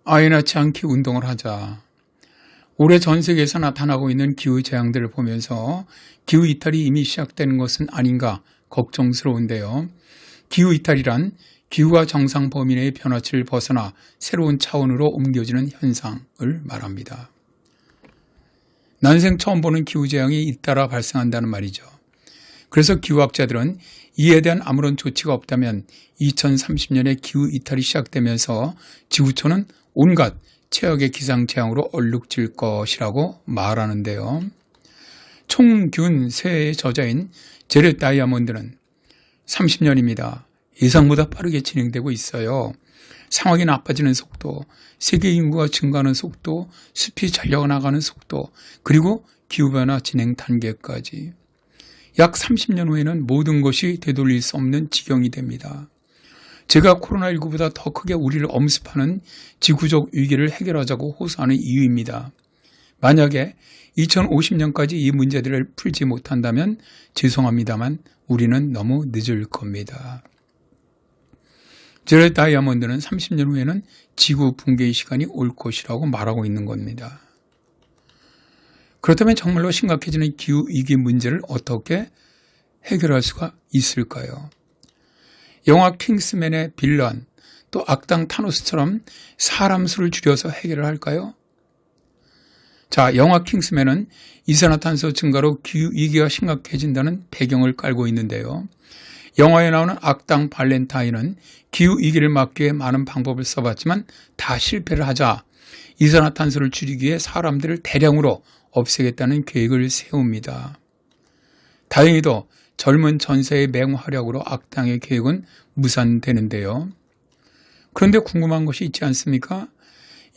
아예 낳지 않기 운동을 하자. 올해 전 세계에서 나타나고 있는 기후 재앙들을 보면서 기후 이탈이 이미 시작되는 것은 아닌가 걱정스러운데요. 기후 이탈이란 기후가 정상 범위 내의 변화치를 벗어나 새로운 차원으로 옮겨지는 현상을 말합니다. 난생 처음 보는 기후 재앙이 잇따라 발생한다는 말이죠. 그래서 기후학자들은 이에 대한 아무런 조치가 없다면 2030년에 기후 이탈이 시작되면서 지구촌은 온갖 최악의 기상재앙으로 얼룩질 것이라고 말하는데요. 총균 세의 저자인 제렛 다이아몬드는 30년입니다. 예상보다 빠르게 진행되고 있어요. 상황이 나빠지는 속도, 세계 인구가 증가하는 속도, 숲이 잘려나가는 속도, 그리고 기후변화 진행 단계까지. 약 30년 후에는 모든 것이 되돌릴 수 없는 지경이 됩니다. 제가 코로나19보다 더 크게 우리를 엄습하는 지구적 위기를 해결하자고 호소하는 이유입니다. 만약에 2050년까지 이 문제들을 풀지 못한다면 죄송합니다만 우리는 너무 늦을 겁니다. 제렛 다이아몬드는 30년 후에는 지구 붕괴의 시간이 올 것이라고 말하고 있는 겁니다. 그렇다면 정말로 심각해지는 기후위기 문제를 어떻게 해결할 수가 있을까요? 영화 킹스맨의 빌런, 또 악당 타노스처럼 사람 수를 줄여서 해결을 할까요? 자, 영화 킹스맨은 이산화탄소 증가로 기후위기가 심각해진다는 배경을 깔고 있는데요. 영화에 나오는 악당 발렌타인은 기후위기를 막기 위해 많은 방법을 써봤지만 다 실패를 하자 이산화탄소를 줄이기 위해 사람들을 대량으로 없애겠다는 계획을 세웁니다. 다행히도 젊은 전세의 맹활약으로 악당의 계획은 무산되는데요. 그런데 궁금한 것이 있지 않습니까?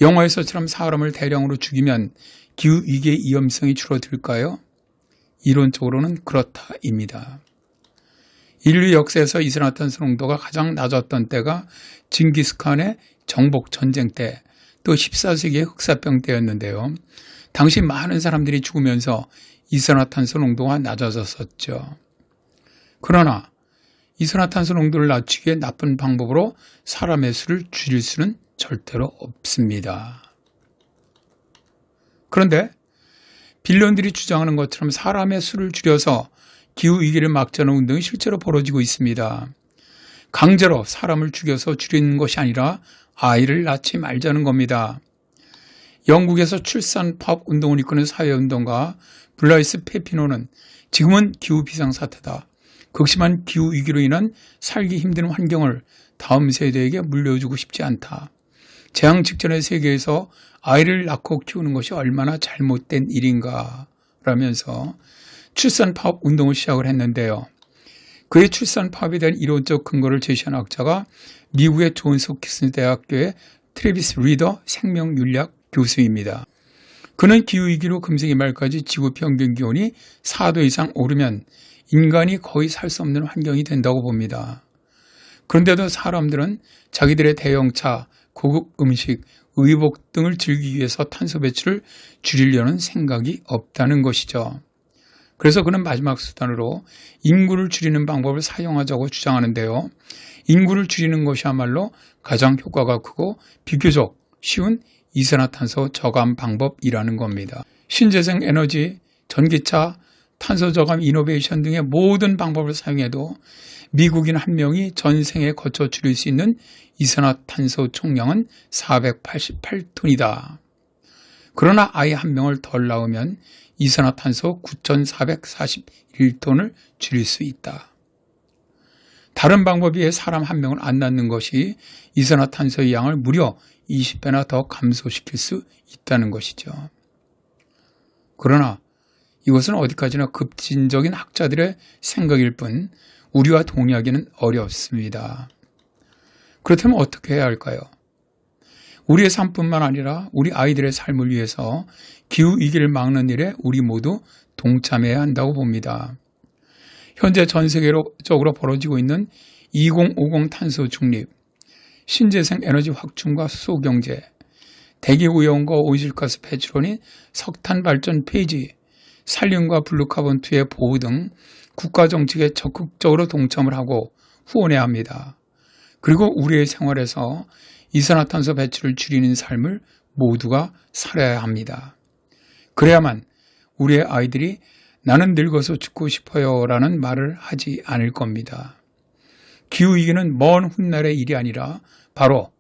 영화에서처럼 사람을 대량으로 죽이면 기후위기의 위험성이 줄어들까요? 이론적으로는 그렇다입니다. 인류 역사에서 이산화탄소 농도가 가장 낮았던 때가 징기스칸의 정복 전쟁 때, 또 14세기의 흑사병 때였는데요. 당시 많은 사람들이 죽으면서 이산화탄소 농도가 낮아졌었죠. 그러나 이산화탄소 농도를 낮추기에 나쁜 방법으로 사람의 수를 줄일 수는 절대로 없습니다. 그런데 빌런들이 주장하는 것처럼 사람의 수를 줄여서 기후위기를 막자는 운동이 실제로 벌어지고 있습니다. 강제로 사람을 죽여서 줄이는 것이 아니라 아이를 낳지 말자는 겁니다. 영국에서 출산 파업 운동을 이끄는 사회운동가 블라이스 페피노는 지금은 기후 비상사태다. 극심한 기후위기로 인한 살기 힘든 환경을 다음 세대에게 물려주고 싶지 않다. 재앙 직전의 세계에서 아이를 낳고 키우는 것이 얼마나 잘못된 일인가 라면서 출산 파업 운동을 시작을 했는데요. 그의 출산 파업에 대한 이론적 근거를 제시한 학자가 미국의 존스 홉킨스 대학교의 트래비스 리더 생명윤리학 교수입니다. 그는 기후위기로 금세기 말까지 지구 평균 기온이 4도 이상 오르면 인간이 거의 살 수 없는 환경이 된다고 봅니다. 그런데도 사람들은 자기들의 대형차, 고급 음식, 의복 등을 즐기기 위해서 탄소 배출을 줄이려는 생각이 없다는 것이죠. 그래서 그는 마지막 수단으로 인구를 줄이는 방법을 사용하자고 주장하는데요. 인구를 줄이는 것이야말로 가장 효과가 크고 비교적 쉬운 이산화탄소 저감 방법이라는 겁니다. 신재생 에너지, 전기차, 탄소 저감 이노베이션 등의 모든 방법을 사용해도 미국인 한 명이 전생에 거쳐 줄일 수 있는 이산화탄소 총량은 488톤이다. 그러나 아이 한 명을 덜 낳으면 이산화탄소 9,441톤을 줄일 수 있다. 다른 방법에 의해 사람 한 명을 안 낳는 것이 이산화탄소의 양을 무려 20배나 더 감소시킬 수 있다는 것이죠. 그러나 이것은 어디까지나 급진적인 학자들의 생각일 뿐 우리와 동의하기는 어렵습니다. 그렇다면 어떻게 해야 할까요? 우리의 삶뿐만 아니라 우리 아이들의 삶을 위해서 기후위기를 막는 일에 우리 모두 동참해야 한다고 봅니다. 현재 전 세계적으로 벌어지고 있는 2050 탄소 중립, 신재생 에너지 확충과 수소경제, 대기오염과 온실가스 배출원인 석탄 발전 폐지, 산림과 블루카본2의 보호 등 국가 정책에 적극적으로 동참을 하고 후원해야 합니다. 그리고 우리의 생활에서 이산화탄소 배출을 줄이는 삶을 모두가 살아야 합니다. 그래야만 우리의 아이들이 나는 늙어서 죽고 싶어요 라는 말을 하지 않을 겁니다. 기후위기는 먼 훗날의 일이 아니라 바로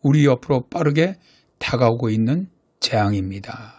우리 옆으로 빠르게 다가오고 있는 재앙입니다.